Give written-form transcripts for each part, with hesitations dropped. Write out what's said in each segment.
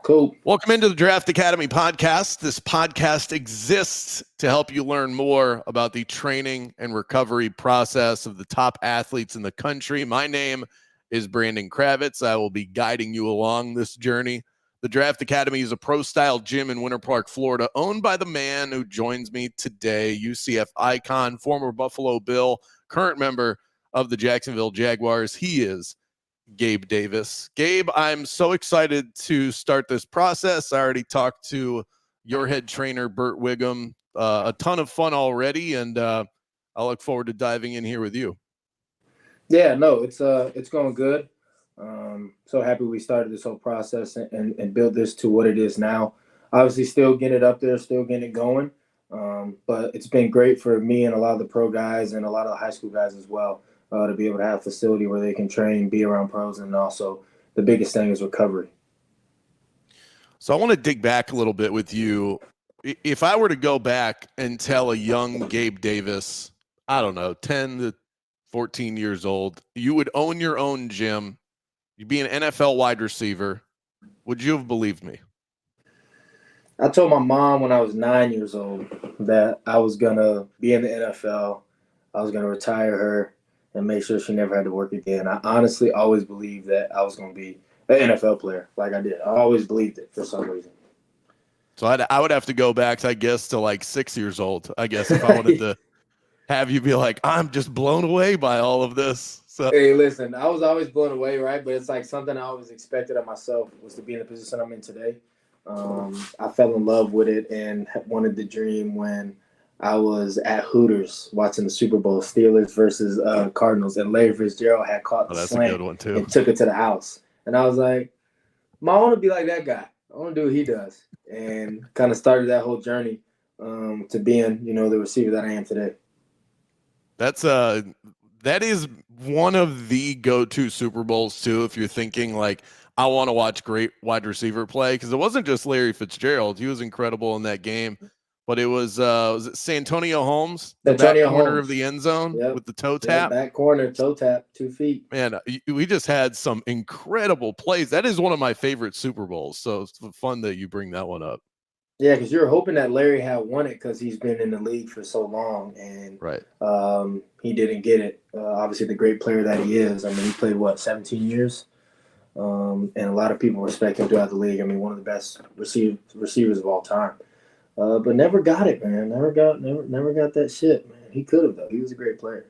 Cool. Welcome into the Draft Academy podcast. This podcast exists to help you learn more about the training and recovery process of the top athletes in the country. My name is Brandon Kravitz. I will be guiding you along this journey. The Draft Academy is a pro-style gym in Winter Park, Florida, owned by the man who joins me today, UCF icon, former Buffalo Bill, current member of the Jacksonville Jaguars. He is Gabe Davis. Gabe, I'm so excited to start this process. I already talked to your head trainer, Burt Wiggum. A ton of fun already, and I look forward to diving in here with you. Yeah, no, it's going good. So happy we started this whole process and built this to what it is now. Obviously, still getting it up there, still getting it going. But it's been great for me and a lot of the pro guys and a lot of the high school guys as well. To be able to have a facility where they can train, be around pros, and also the biggest thing is recovery. So I want to dig back a little bit with you. If I were to go back and tell a young Gabe Davis, I don't know, 10 to 14 years old, you would own your own gym, you'd be an NFL wide receiver, would you have believed me? I told my mom when I was 9 years old that I was going to be in the NFL. I was going to retire her and make sure she never had to work again. I honestly always believed that I was going to be an NFL player like I did. I always believed it for some reason. So I would have to go back, I guess, to like 6 years old, I guess, if I wanted to have you be like, I'm just blown away by all of this. So Hey, listen, I was always blown away, right? But it's like something I always expected of myself was to be in the position I'm in today. I fell in love with it and wanted the dream when I was at Hooters watching the Super Bowl, Steelers versus Cardinals, and Larry Fitzgerald had caught the that's slant a good one too, and took it to the house. And I was like, I want to be like that guy. I want to do what he does, and kind of started that whole journey to being, the receiver that I am today. That is one of the go-to Super Bowls too. If you're thinking like, I want to watch great wide receiver play, because it wasn't just Larry Fitzgerald; he was incredible in that game. But it was it Santonio Holmes, the back corner of the end zone with the toe tap, back corner toe tap, 2 feet. Man, we just had some incredible plays. That is one of my favorite Super Bowls. So it's fun that you bring that one up. Yeah, because you're hoping that Larry had won it because he's been in the league for so long, and right. He didn't get it. Obviously, the great player that he is. I mean, he played, 17 years? And a lot of people respect him throughout the league. I mean, one of the best receivers of all time. But never got it, man. Never got that shit, man. He could have, though. He was a great player.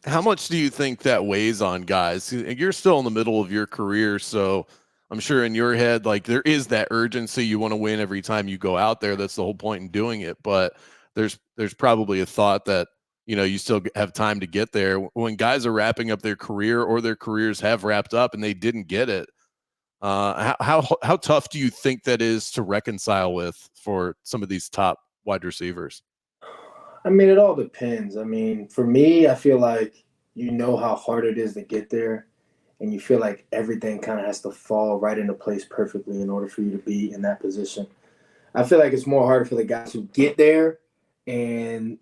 How much do you think that weighs on guys? You're still in the middle of your career, so I'm sure in your head, like, there is that urgency. You want to win every time you go out there. That's the whole point in doing it. But there's probably a thought that, you still have time to get there. When guys are wrapping up their career or their careers have wrapped up and they didn't get it, how tough do you think that is to reconcile with for some of these top wide receivers? I mean, it all depends. I mean, for me, I feel like how hard it is to get there, and you feel like everything kind of has to fall right into place perfectly in order for you to be in that position. I feel like it's more harder for the guys who get there and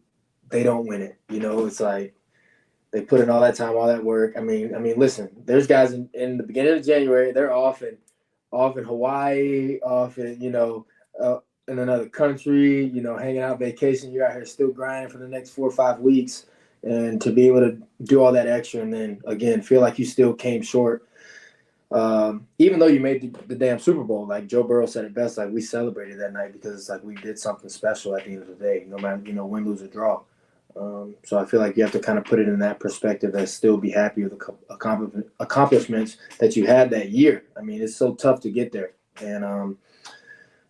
they don't win it. It's like they put in all that time, all that work. I mean, listen, there's guys in the beginning of January, they're off in Hawaii, off in, in another country, hanging out vacation. You're out here still grinding for the next 4 or 5 weeks. And to be able to do all that extra and then, again, feel like you still came short, even though you made the damn Super Bowl. Like Joe Burrow said it best, like, we celebrated that night because it's like we did something special at the end of the day, no matter, win, lose, or draw. So I feel like you have to kind of put it in that perspective and still be happy with the accomplishments that you had that year. I mean, it's so tough to get there. And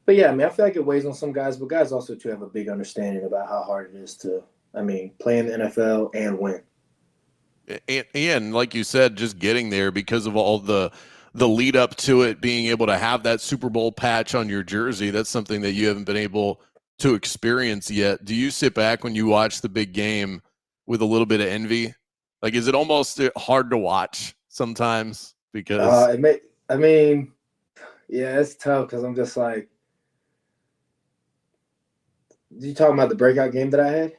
but yeah, I mean, I feel like it weighs on some guys, but guys also too have a big understanding about how hard it is to, play in the NFL and win. And like you said, just getting there because of all the lead up to it, being able to have that Super Bowl patch on your jersey, that's something that you haven't been able to experience yet. Do you sit back when you watch the big game with a little bit of envy? Like, is it almost hard to watch sometimes? Because yeah, it's tough because I'm just like, you talking about the breakout game that I had?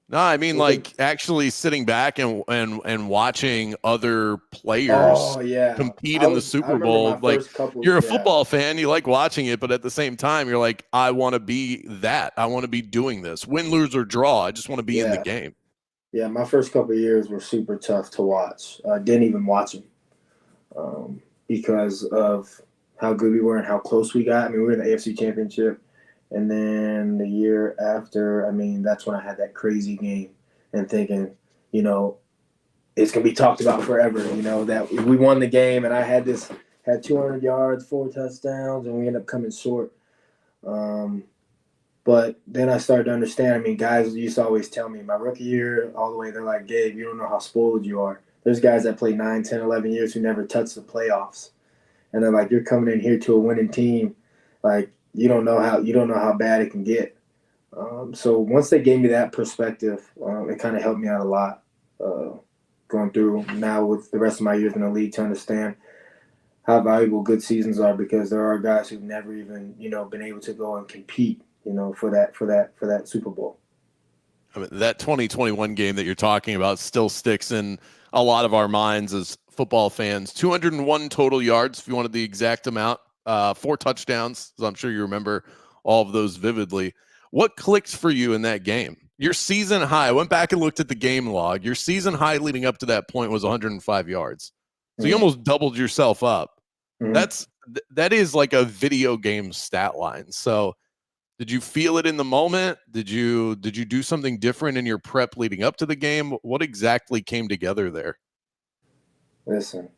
No, I mean like actually sitting back and watching other players Oh yeah, compete in the I Super remember Bowl. my Like first couple. you're a Yeah, football fan, you like watching it, but at the same time, you're like, I want to be that. I want to be doing this. Win, lose, or draw. I just want to be in the yeah, game. yeah. My first couple of years were super tough to watch. I didn't even watch them because of how good we were and how close we got. I mean, we were in the AFC Championship, and then the year after, I mean, that's when I had that crazy game and thinking, you know, it's gonna be talked about forever. You know that we won the game, and I had 200 yards, 4 touchdowns, and we ended up coming short. Um, but then I started to understand. I mean, guys used to always tell me my rookie year all the way. They're like, Gabe, you don't know how spoiled you are. There's guys that play 9, 10, 11 years who never touched the playoffs, and they're like, you're coming in here to a winning team, like you don't know how bad it can get. So once they gave me that perspective, it kind of helped me out a lot. Going through now with the rest of my years in the league to understand how valuable good seasons are, because there are guys who've never even been able to go and compete for that Super Bowl. I mean, that 2021 game that you're talking about still sticks in a lot of our minds as football fans. 201 total yards, if you wanted the exact amount, 4 touchdowns. So I'm sure you remember all of those vividly. What clicked for you in that game? Your season high, I went back and looked at the game log. Your season high leading up to that point was 105 yards. So you Mm-hmm. almost doubled yourself up. Mm-hmm. That is like a video game stat line. So did you feel it in the moment? Did you do something different in your prep leading up to the game? What exactly came together there? Listen,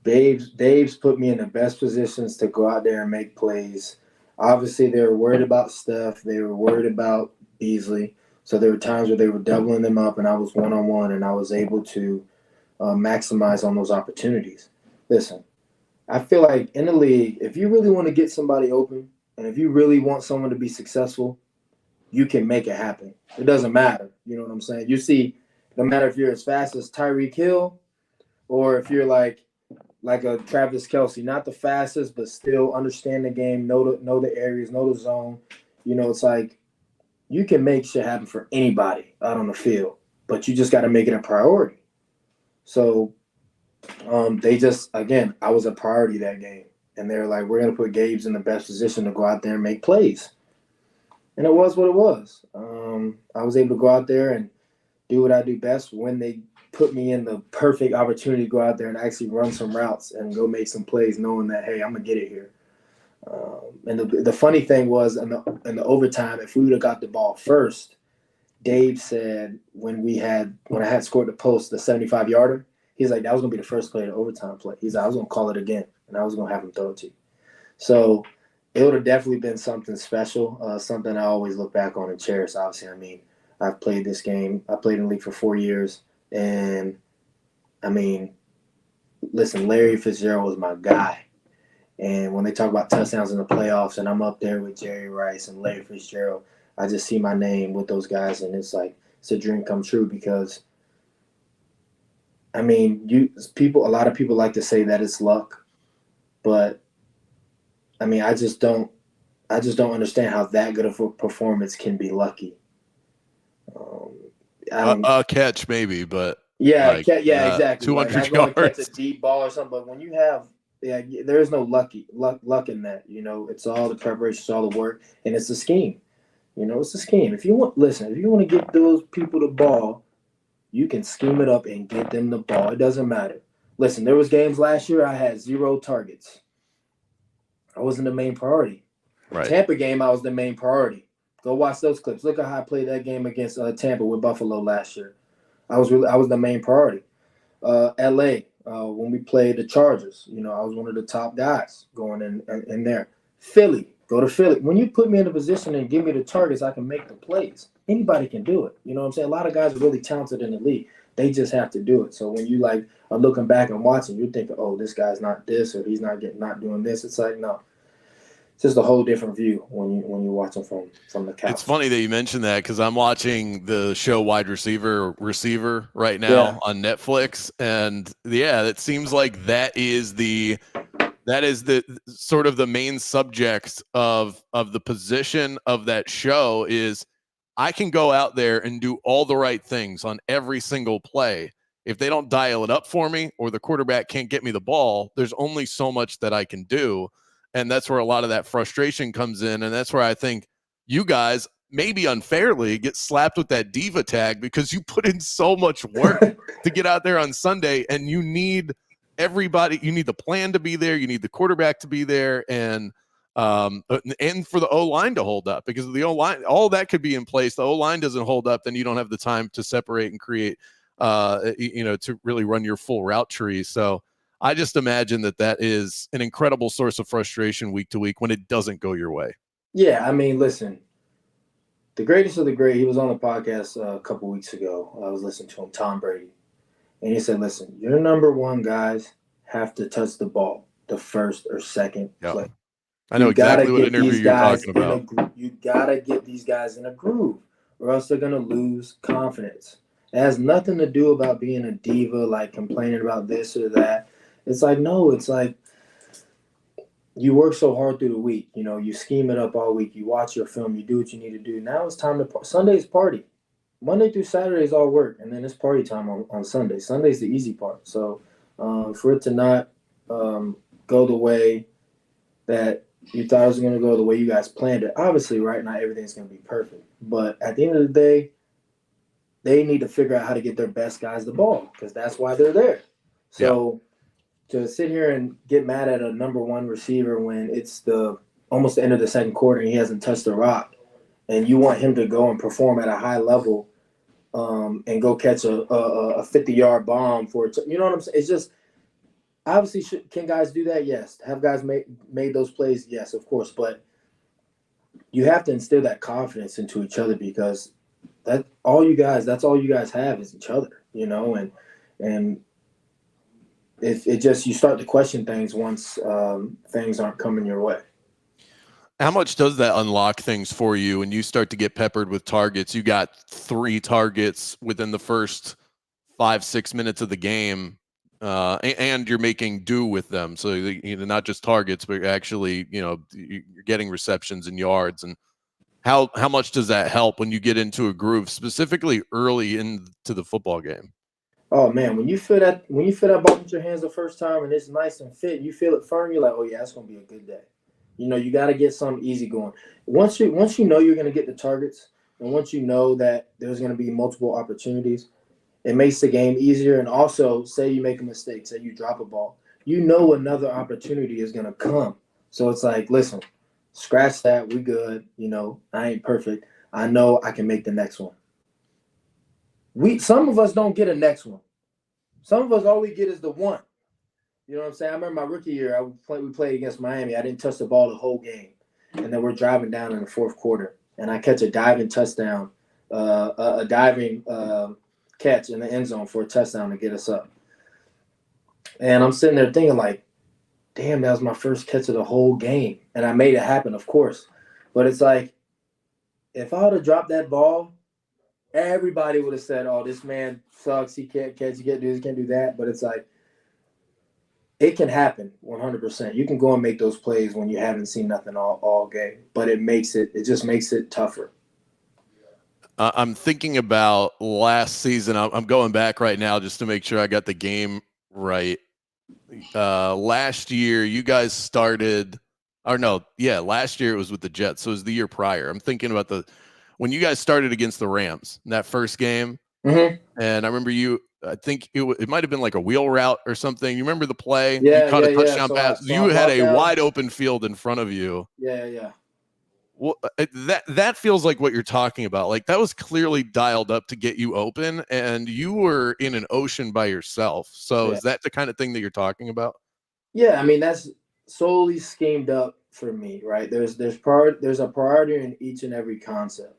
Dave's put me in the best positions to go out there and make plays. Obviously, they were worried about Steph. They were worried about Beasley. So there were times where they were doubling them up, and I was one-on-one, and I was able to maximize on those opportunities. Listen, I feel like in the league, if you really want to get somebody open, and if you really want someone to be successful, you can make it happen. It doesn't matter. You know what I'm saying? You see, no matter if you're as fast as Tyreek Hill, or if you're like a Travis Kelce, not the fastest, but still understand the game, know the areas, know the zone. It's like you can make shit happen for anybody out on the field, but you just got to make it a priority. So they just, again, I was a priority that game, and they're like, we're gonna put Gabe's in the best position to go out there and make plays, and it was what it was. I was able to go out there and do what I do best when they put me in the perfect opportunity to go out there and actually run some routes and go make some plays, knowing that, hey, I'm gonna get it here. And the funny thing was in the overtime, if we would have got the ball first, Dave said when I had scored the post, the 75-yarder, he's like, that was gonna be the first play of the overtime play. He's like, I was gonna call it again, and I was gonna have him throw it to you. So it would have definitely been something special, something I always look back on and cherish. Obviously, I mean, I've played this game. I played in the league for 4 years, and I mean, listen, Larry Fitzgerald was my guy. And when they talk about touchdowns in the playoffs, and I'm up there with Jerry Rice and Larry Fitzgerald, I just see my name with those guys, and it's like it's a dream come true. Because I mean, a lot of people like to say that it's luck, but I mean, I just don't understand how that good of a performance can be lucky. I don't. A catch maybe, but Yeah, like yeah, exactly. Like 200 not going to catch a yards. deep ball or something, but when you have, yeah, there is no luck in that. It's all the preparation, it's all the work, and it's a scheme. It's a scheme. If you want to get those people the ball, you can scheme it up and get them the ball. It doesn't matter. Listen, there was games last year I had 0 targets. I wasn't the main priority. Right. Tampa game, I was the main priority. Go watch those clips. Look at how I played that game against Tampa with Buffalo last year. I was the main priority. LA, when we played the Chargers, I was one of the top guys going in there. Philly, go to Philly. When you put me in a position and give me the targets, I can make the plays. Anybody can do it. You know what I'm saying? A lot of guys are really talented in the league. They just have to do it. So when you are looking back and watching, you're thinking, oh, this guy's not this, or he's not doing this. It's like, no. It's just a whole different view when you watch them from the couch. It's funny that you mentioned that because I'm watching the show Wide Receiver right now Yeah. on Netflix, and yeah, it seems like that is the sort of the main subject of the position of that show is I can go out there and do all the right things on every single play. If they don't dial it up for me or the quarterback can't get me the ball, there's only so much that I can do. And that's where a lot of that frustration comes in. And that's where I think you guys, maybe unfairly, get slapped with that diva tag because you put in so much work to get out there on Sunday, and you need everybody. You need the plan to be there. You need the quarterback to be there. And for the O-line to hold up, because the O-line, all that could be in place. The O-line doesn't hold up, then you don't have the time to separate and create, to really run your full route tree. So I just imagine that is an incredible source of frustration week to week when it doesn't go your way. Yeah, I mean, listen, the greatest of the great, he was on the podcast a couple weeks ago. I was listening to him, Tom Brady. And he said, listen, your number one guys have to touch the ball the first or second play. I know exactly what interview you're talking about. You got to get these guys in a groove, or else they're going to lose confidence. It has nothing to do about being a diva, like complaining about this or that. It's like, no, it's like you work so hard through the week. You know, you scheme it up all week. You watch your film. You do what you need to do. Now it's time to Sunday's party. Monday through Saturday is all work, and then it's party time on Sunday. Sunday's the easy part. So for it to not go the way that you thought it was going to go, the way you guys planned it, obviously, right, not everything's going to be perfect. But at the end of the day, they need to figure out how to get their best guys the ball, because that's why they're there. So to sit here and get mad at a number one receiver when it's almost the end of the second quarter and he hasn't touched the rock, and you want him to go and perform at a high level and go catch a 50-yard bomb you know what I'm saying? It's just, obviously, can guys do that? Yes. Have guys made those plays? Yes, of course. But you have to instill that confidence into each other, because that's all you guys have is each other, you know, and if it just, you start to question things once things aren't coming your way. How much does that unlock things for you when you start to get peppered with targets? You got 3 targets within the first 5-6 minutes of the game, and you're making do with them. So, you know, not just targets, but actually, you know, you're getting receptions and yards. And how much does that help when you get into a groove, specifically early into the football game? Oh man, when you feel that ball with your hands the first time and it's nice and fit, you feel it firm, you're like, oh yeah, it's gonna be a good day. You know, you got to get something easy going. Once you know you're going to get the targets, and once you know that there's going to be multiple opportunities, it makes the game easier. And also, say you make a mistake, say you drop a ball, you know another opportunity is going to come. So it's like, listen, scratch that, we good. You know, I ain't perfect. I know I can make the next one. Some of us don't get a next one. Some of us, all we get is the one. You know what I'm saying? I remember my rookie year, we played against Miami. I didn't touch the ball the whole game. And then we're driving down in the fourth quarter. And I catch a diving touchdown, a diving catch in the end zone for a touchdown to get us up. And I'm sitting there thinking like, damn, that was my first catch of the whole game. And I made it happen, of course. But it's like, if I would have dropped that ball, everybody would have said, oh, this man sucks. He can't catch. He can't do this. He can't do that. But it's like, it can happen 100%. You can go and make those plays when you haven't seen nothing all game, but it just makes it tougher. I'm thinking about last season. I'm going back right now just to make sure I got the game right. Last year, you guys started, last year it was with the Jets. So it was the year prior. I'm thinking about when you guys started against the Rams in that first game. Mm-hmm. And I remember I think it might have been like a wheel route or something. You remember the play? Yeah, you caught a touchdown pass. You had a wide open field in front of you. Yeah. Well, that feels like what you're talking about. Like, that was clearly dialed up to get you open, and you were in an ocean by yourself. So is that the kind of thing that you're talking about? Yeah, I mean, that's solely schemed up for me, right? There's a priority in each and every concept.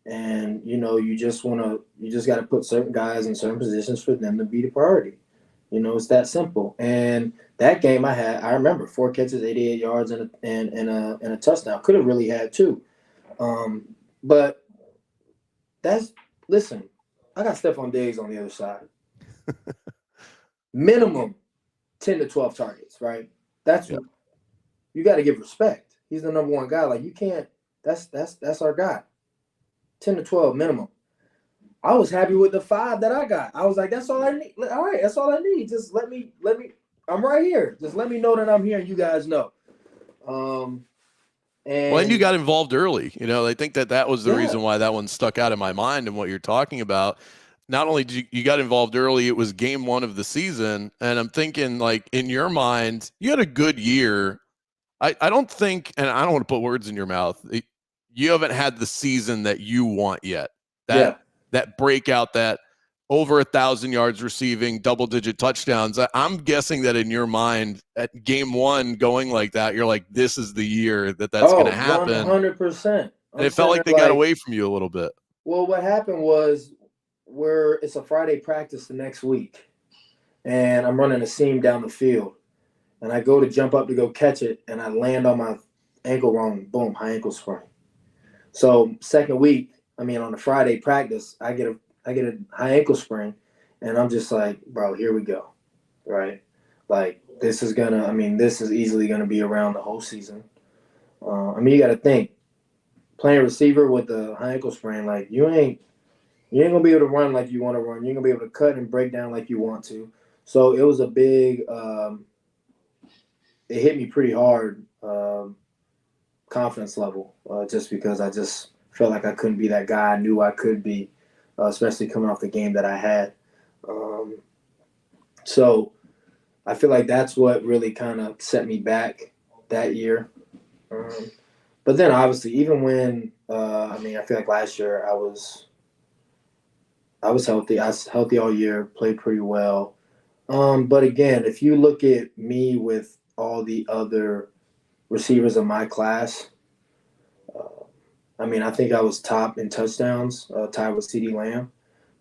And, you know, you just got to put certain guys in certain positions for them to be the priority. You know, it's that simple. And that game I remember 4 catches, 88 yards and a touchdown. Could have really had 2. But listen, I got Stephon Diggs on the other side. Minimum 10 to 12 targets, right? You got to give respect. He's the number one guy. Like, you can't, that's our guy. 10 to 12 minimum. I was happy with the 5 that I got. I was like, that's all I need. All right, that's all I need. Just let me. I'm right here. Just let me know that I'm here, and you guys know. And you got involved early. I think that was the reason why that one stuck out in my mind and what you're talking about. Not only did you got involved early, it was game 1 of the season. And I'm thinking, like, in your mind, you had a good year. I don't think, and I don't want to put words in your mouth, you haven't had the season that you want yet. That breakout, that over 1,000 yards receiving, double-digit touchdowns. I'm guessing that in your mind, at game 1 going like that, you're like, this is the year that's going to happen. 100%. And it felt like they got away from you a little bit. Well, what happened was it's a Friday practice the next week, and I'm running a seam down the field. And I go to jump up to go catch it, and I land on my ankle wrong. Boom, high ankle sprain. So second week, on the Friday practice, I get a high ankle sprain, and I'm just like, bro, here we go, right? Like this is easily gonna be around the whole season. You got to think, playing receiver with the high ankle sprain, like you ain't gonna be able to run like you want to run. You ain't gonna be able to cut and break down like you want to. So it was a big. It hit me pretty hard, confidence level, just because I just felt like I couldn't be that guy I knew I could be, especially coming off the game that I had. So I feel like that's what really kind of set me back that year. But then obviously, even when I feel like last year I was healthy. I was healthy all year, played pretty well. But again, if you look at me with all the other receivers in my class, I think I was top in touchdowns, tied with CeeDee Lamb.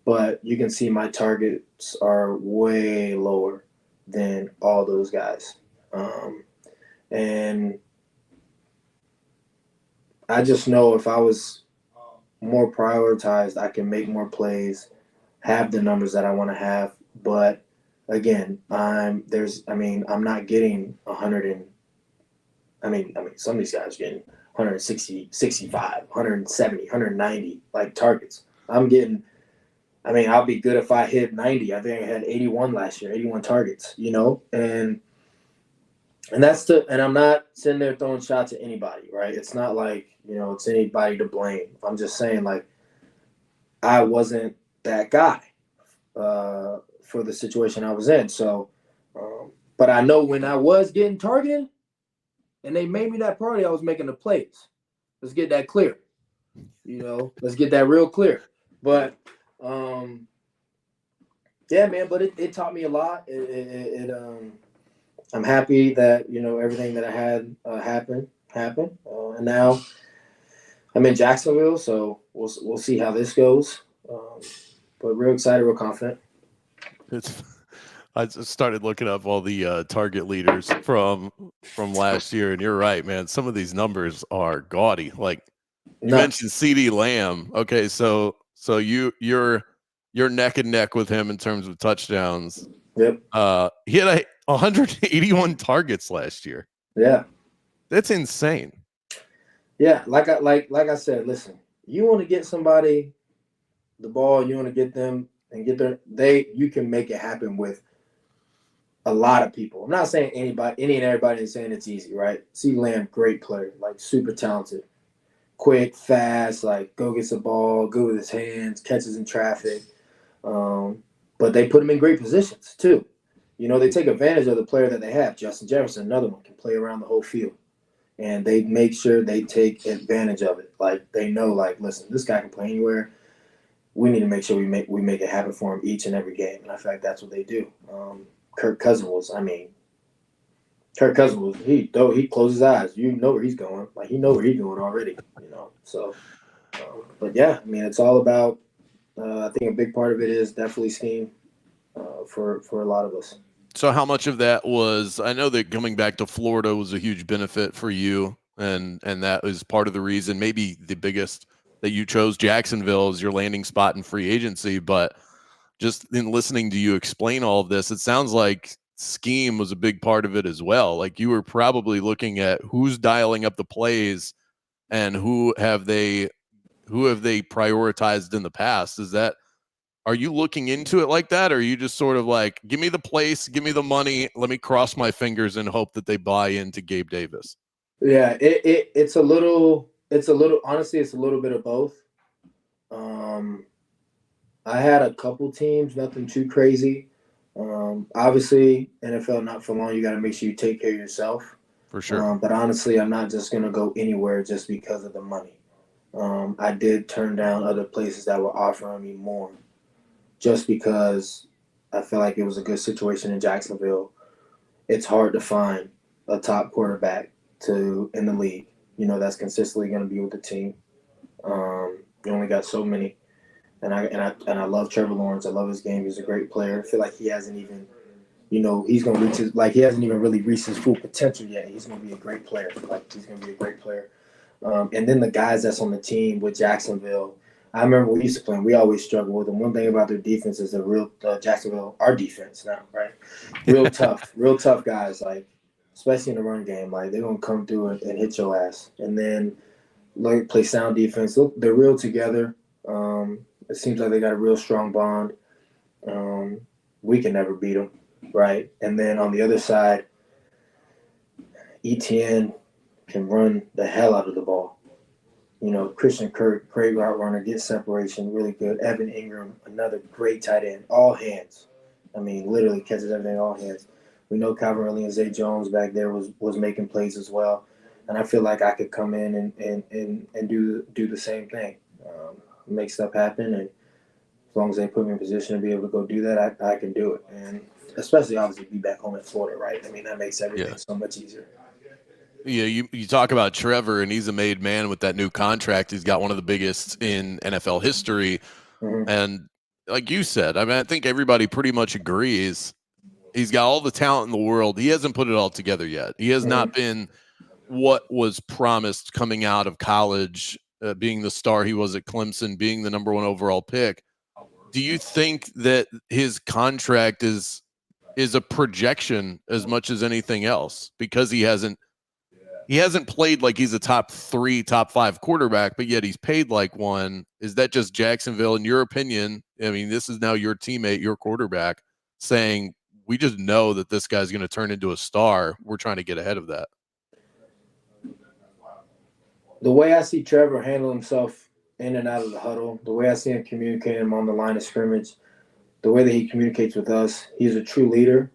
But you can see my targets are way lower than all those guys. And I just know if I was more prioritized, I can make more plays, have the numbers that I want to have. But again, I'm not getting 100 some of these guys are getting 160, 65, 170, 190 like targets. I'll be good if I hit 90. I think I had 81 last year, 81 targets, and I'm not sitting there throwing shots at anybody, right? It's not like, it's anybody to blame. I'm just saying, like, I wasn't that guy for the situation I was in. So, but I know when I was getting targeted and they made me that priority, I was making the plays. Let's get that clear. Let's get that real clear. But, yeah, man, but it taught me a lot. I'm happy that, everything that I had happened. And now I'm in Jacksonville, so we'll see how this goes. But real excited, real confident. I just started looking up all the target leaders from last year, and you're right, man. Some of these numbers are gaudy. Like you mentioned CeeDee Lamb. Okay, so you're neck and neck with him in terms of touchdowns. Yep. He had 181 targets last year. Yeah. That's insane. Yeah, like I said, listen, you want to get somebody the ball, you want to get them and you can make it happen with a lot of people. I'm not saying any and everybody is saying it's easy, right? CeeDee Lamb, great player, like super talented, quick, fast, like go gets the ball, good with his hands, catches in traffic. But they put him in great positions too. They take advantage of the player that they have. Justin Jefferson, another one, can play around the whole field. And they make sure they take advantage of it. Like they know, like, listen, this guy can play anywhere. We need to make sure we make it happen for him each and every game. And I feel like that's what they do. Kirk Cousins was, he closed his eyes. You know where he's going. Like he know where he's going already. So, but yeah, it's all about. I think a big part of it is definitely scheme for a lot of us. So how much of that was, I know that coming back to Florida was a huge benefit for you, and that was part of the reason, maybe the biggest, that you chose Jacksonville as your landing spot in free agency. But just in listening to you explain all of this, it sounds like scheme was a big part of it as well. Like you were probably looking at who's dialing up the plays and who who have they prioritized in the past? Are you looking into it like that? Or are you just sort of like, give me the place, give me the money, let me cross my fingers and hope that they buy into Gabe Davis? Yeah, it's a little honestly, it's a little bit of both. Um, I had a couple teams, nothing too crazy. Obviously, NFL not for long. You got to make sure you take care of yourself. For sure. But honestly, I'm not just gonna go anywhere just because of the money. I did turn down other places that were offering me more, just because I felt like it was a good situation in Jacksonville. It's hard to find a top quarterback in the league. That's consistently going to be with the team. You only got so many, and I love Trevor Lawrence. I love his game. He's a great player. I feel like he hasn't even, he's going to reach he hasn't even really reached his full potential yet. He's going to be a great player. He's going to be a great player. And then the guys that's on the team with Jacksonville, I remember we used to play. We always struggle with them. One thing about their defense is the real Jacksonville, our defense now, right? Real tough guys. Especially in the run game, they're gonna come through and hit your ass. And then play sound defense. Look, they're real together. It seems like they got a real strong bond. We can never beat them, right? And then on the other side, ETN can run the hell out of the ball. Christian Kirk, great route runner, gets separation, really good. Evan Ingram, another great tight end, all hands. Literally catches everything, all hands. We know Calvin Ridley and Zay Jones back there was making plays as well, and I feel like I could come in and do the same thing, make stuff happen, and as long as they put me in position to be able to go do that, I can do it, and especially obviously be back home in Florida, right? That makes everything so much easier. Yeah, you talk about Trevor, and he's a made man with that new contract. He's got one of the biggest in NFL history. Mm-hmm. And like you said, I think everybody pretty much agrees. He's got all the talent in the world. He hasn't put it all together yet. He has not been what was promised coming out of college, being the star he was at Clemson, being the number 1 overall pick. Do you think that his contract is a projection as much as anything else, because he hasn't played like he's a top 3, top 5 quarterback, but yet he's paid like one? Is that just Jacksonville, in your opinion? This is now your teammate, your quarterback, saying, we just know that this guy's going to turn into a star. We're trying to get ahead of that. The way I see Trevor handle himself in and out of the huddle, the way I see him communicating him on the line of scrimmage, the way that he communicates with us, he's a true leader,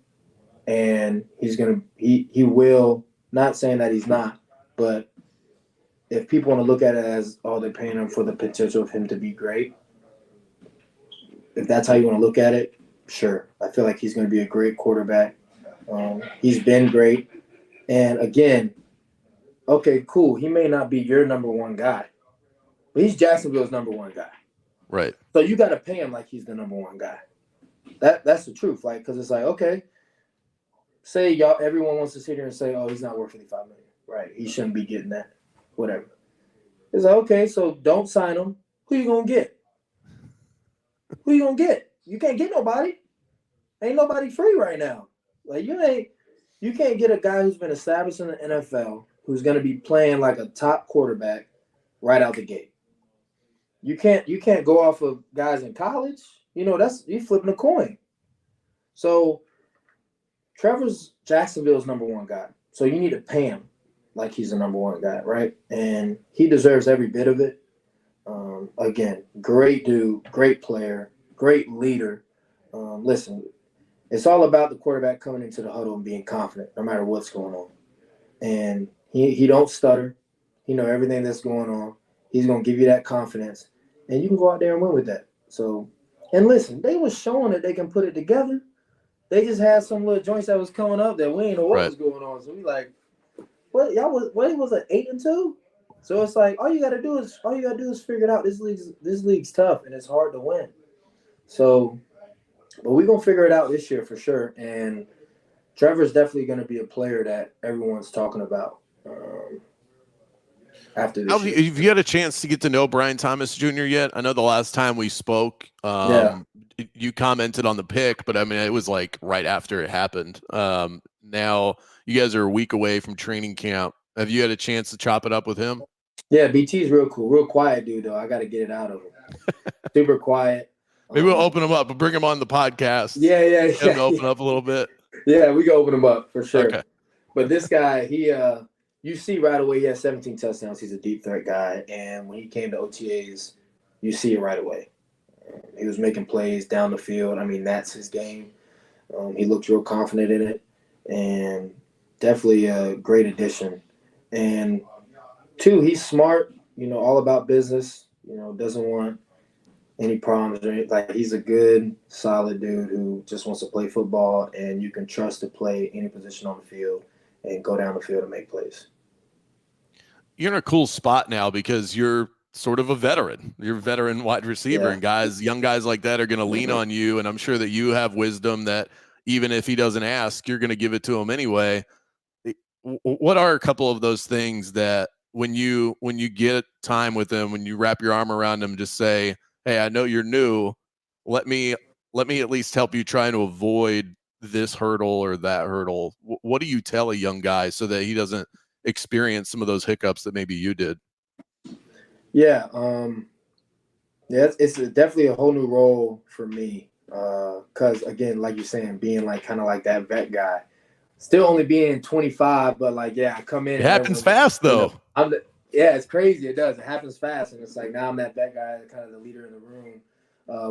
and he will, not saying that he's not, but if people want to look at it as, they're paying him for the potential of him to be great, if that's how you want to look at it, sure. I feel like he's going to be a great quarterback. He's been great. And again, okay, cool. He may not be your number 1 guy, but he's Jacksonville's number 1 guy. Right. So you got to pay him like he's the number 1 guy. That's the truth. Because it's okay, say everyone wants to sit here and say, he's not worth $55 million. Right. He shouldn't be getting that. Whatever. It's okay, so don't sign him. Who you going to get? Who you going to get? You can't get nobody. Ain't nobody free right now. You can't get a guy who's been established in the NFL who's going to be playing like a top quarterback right out the gate. You can't go off of guys in college. You flipping a coin. So Trevor's Jacksonville's number 1 guy. So you need to pay him like he's the number 1 guy, right? And he deserves every bit of it. Again, great dude, great player, great leader. Listen, it's all about the quarterback coming into the huddle and being confident no matter what's going on. And he don't stutter. He know everything that's going on. He's going to give you that confidence. And you can go out there and win with that. So, and listen, they was showing that they can put it together. They just had some little joints that was coming up that we ain't know what was going on. So we what was it, 8-2? So it's all you gotta do is figure it out. This league's tough and it's hard to win. So, but we're gonna figure it out this year for sure. And Trevor's definitely gonna be a player that everyone's talking about after this year. Have you had a chance to get to know Brian Thomas Jr. yet? I know the last time we spoke, you commented on the pick, but it was right after it happened. Now you guys are a week away from training camp. Have you had a chance to chop it up with him? Yeah, BT's real cool, real quiet dude though. I got to get it out of him. Super quiet. Maybe we'll open him up and bring him on the podcast. Yeah, Get him to open up a little bit. Yeah, we can open him up for sure. Okay. But this guy, you see right away, he has 17 touchdowns. He's a deep threat guy, and when he came to OTAs, you see it right away. He was making plays down the field. I mean, that's his game. He looked real confident in it, and definitely a great addition. And two, he's smart. All about business. Doesn't want any problems or anything. Like, he's a good, solid dude who just wants to play football, and you can trust to play any position on the field and go down the field and make plays. You're in a cool spot now because you're sort of a veteran. You're a veteran wide receiver, and young guys like that are going to lean on you. And I'm sure that you have wisdom that even if he doesn't ask, you're going to give it to him anyway. What are a couple of those things that when you get time with him, when you wrap your arm around him, just say, "Hey, I know you're new. Let me at least help you try to avoid this hurdle or that hurdle." What do you tell a young guy so that he doesn't experience some of those hiccups that maybe you did? Yeah, it's definitely a whole new role for me. Because again, like you're saying, being like kind of like that vet guy, still only being 25, but like, I come in. It happens fast though. It's crazy. It does. It happens fast, and it's like now I'm that guy, kind of the leader in the room,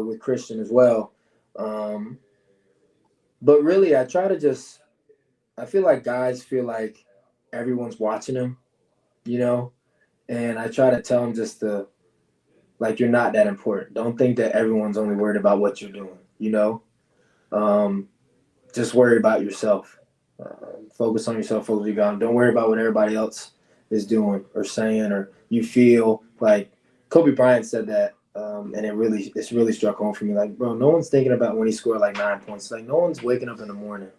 with Christian as well. But really, I feel like guys feel like everyone's watching them, and I try to tell them just to, like, you're not that important. Don't think that everyone's only worried about what you're doing, just worry about yourself. Focus on yourself, focus on your God. Don't worry about what everybody else is doing or saying or you feel. Like Kobe Bryant said that, and it's really struck home for me. Like, bro, no one's thinking about when he scored like 9 points. Like, no one's waking up in the morning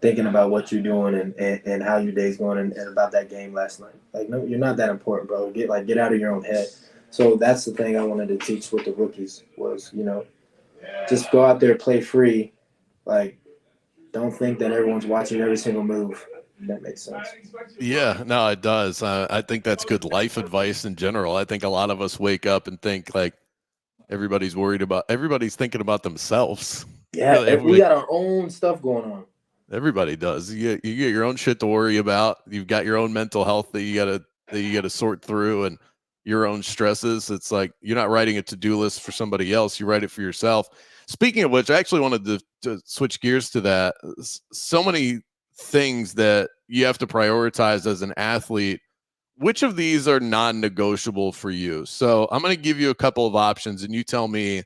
thinking about what you're doing and how your day's going and about that game last night. Like, no, you're not that important, bro. Get out of your own head. So that's the thing I wanted to teach with the rookies was, just go out there, play free. Like, don't think that everyone's watching every single move. If that makes sense. Yeah, no, it does. I think that's good life advice in general. I think a lot of us wake up and think like everybody's thinking about themselves. Yeah, Really, we got our own stuff going on. Everybody does. You get your own shit to worry about. You've got your own mental health that you gotta sort through, and your own stresses. It's like you're not writing a to-do list for somebody else. You write it for yourself. Speaking of which, I actually wanted to switch gears to that. So many things that you have to prioritize as an athlete. Which of these are non-negotiable for you? So I'm going to give you a couple of options, and you tell me.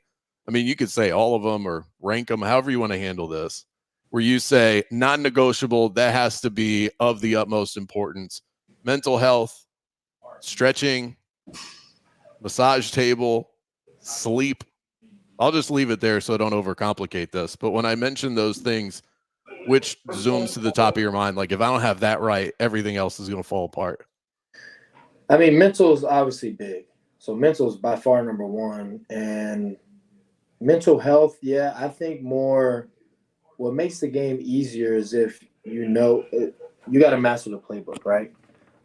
I mean, you could say all of them or rank them, however you want to handle this. Where you say non-negotiable, that has to be of the utmost importance. Mental health, stretching, massage table, sleep. I'll just leave it there so I don't overcomplicate this. But when I mention those things, which zooms to the top of your mind? Like, if I don't have that right, everything else is going to fall apart. I mean, mental is obviously big. So mental is by far number one. And mental health, I think more what makes the game easier is if you got to master the playbook, right?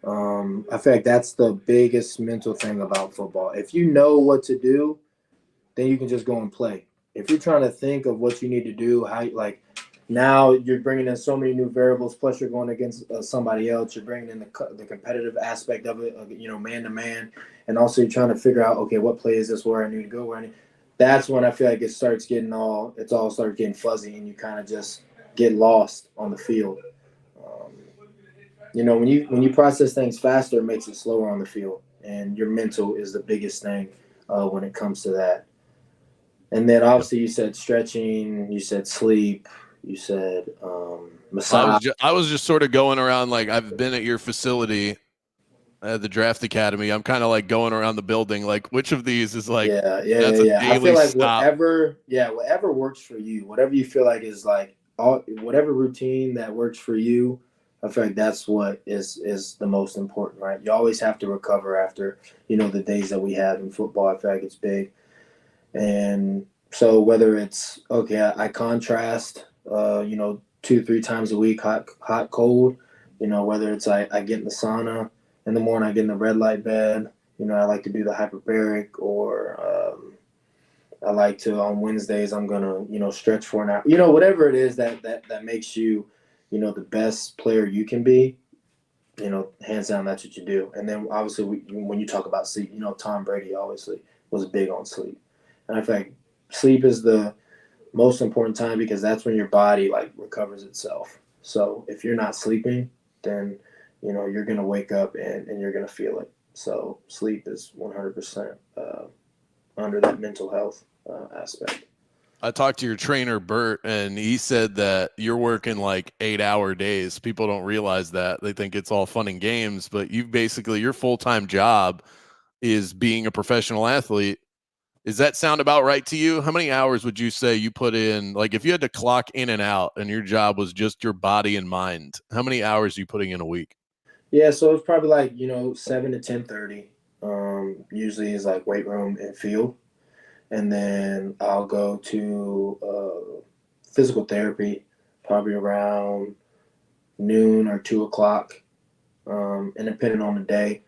I feel like that's the biggest mental thing about football. If you know what to do, then you can just go and play. If you're trying to think of what you need to do, now you're bringing in so many new variables, plus you're going against somebody else. You're bringing in the competitive aspect of it, man to man, and also you're trying to figure out, okay, what play is this? Where I need to go? That's when I feel like it starts getting fuzzy, and you kind of just get lost on the field. When you process things faster, it makes it slower on the field, and your mental is the biggest thing when it comes to that. And then obviously you said stretching, you said sleep, you said massage. I was just sort of going around, like, I've been at your facility at the Draft Academy. I'm kind of like going around the building, like, which of these is like, that's a daily I feel like stop. whatever works for you, whatever you feel like is like whatever routine that works for you, I feel like that's what is the most important, right? You always have to recover after, the days that we have in football. I feel like it's big. And so whether it's, okay, I contrast, 2-3 times a week, hot, cold, whether it's I get in the sauna, in the morning I get in the red light bed. I like to do the hyperbaric, or I like to, on Wednesdays, I'm gonna, stretch for an hour. Whatever it is that makes you, the best player you can be. Hands down, that's what you do. And then obviously, when you talk about sleep, Tom Brady obviously was big on sleep, and I feel like sleep is the most important time, because that's when your body like recovers itself. So if you're not sleeping, then you're gonna wake up and you're gonna feel it. So sleep is 100% under that mental health aspect. I talked to your trainer, Bert, and he said that you're working like 8-hour days. People don't realize that. They think it's all fun and games, but your full-time job is being a professional athlete. Does that sound about right to you? How many hours would you say you put in? Like if you had to clock in and out and your job was just your body and mind, how many hours are you putting in a week? Yeah, so it's probably like 7 to 10:30. Usually is like weight room and field, and then I'll go to physical therapy probably around noon or 2 o'clock, and depending on the day.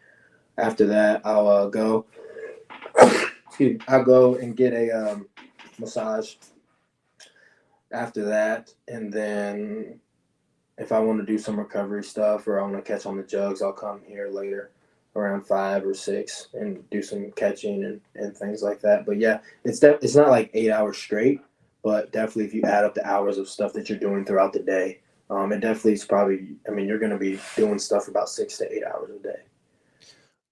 After that, I'll go. Excuse me, I'll go and get a massage. After that, and then if I want to do some recovery stuff or I want to catch on the jugs, I'll come here later around 5 or 6 and do some catching and things like that. But yeah, it's not like 8 hours straight, but definitely if you add up the hours of stuff that you're doing throughout the day, it definitely is probably, you're going to be doing stuff about 6 to 8 hours a day.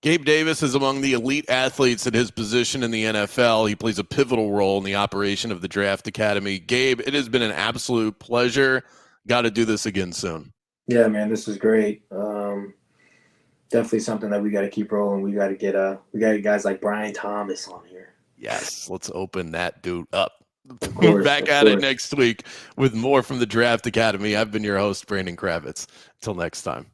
Gabe Davis is among the elite athletes at his position in the NFL. He plays a pivotal role in the operation of the Draft Academy. Gabe, it has been an absolute pleasure. Got to do this again soon. Yeah, man, this is great. Definitely something that we got to keep rolling. We got to get guys like Brian Thomas on here. Yes, let's open that dude up. Course, Back at it next week with more from the Draft Academy. I've been your host, Brandon Kravitz. Until next time.